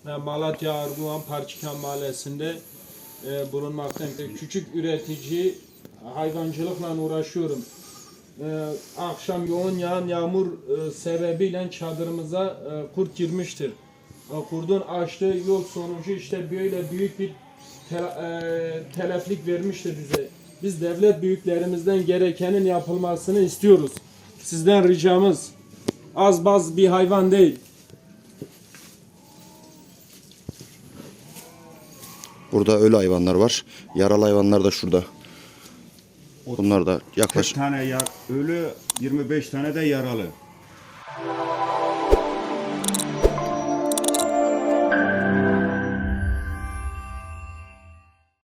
Malatya Arguvan Parçikan Mahallesi'nde bulunmaktayım. Küçük üretici hayvancılıkla uğraşıyorum. Akşam yoğun yağan yağmur sebebiyle çadırımıza kurt girmiştir. Kurdun açtığı yol sonucu işte böyle büyük bir teleflik vermiştir bize. Biz devlet büyüklerimizden gerekenin yapılmasını istiyoruz. Sizden ricamız az baz bir hayvan değil. Burada ölü hayvanlar var. Yaralı hayvanlar da şurada. Bunlar da 40 yaklaşık tane ölü, 25 tane de yaralı.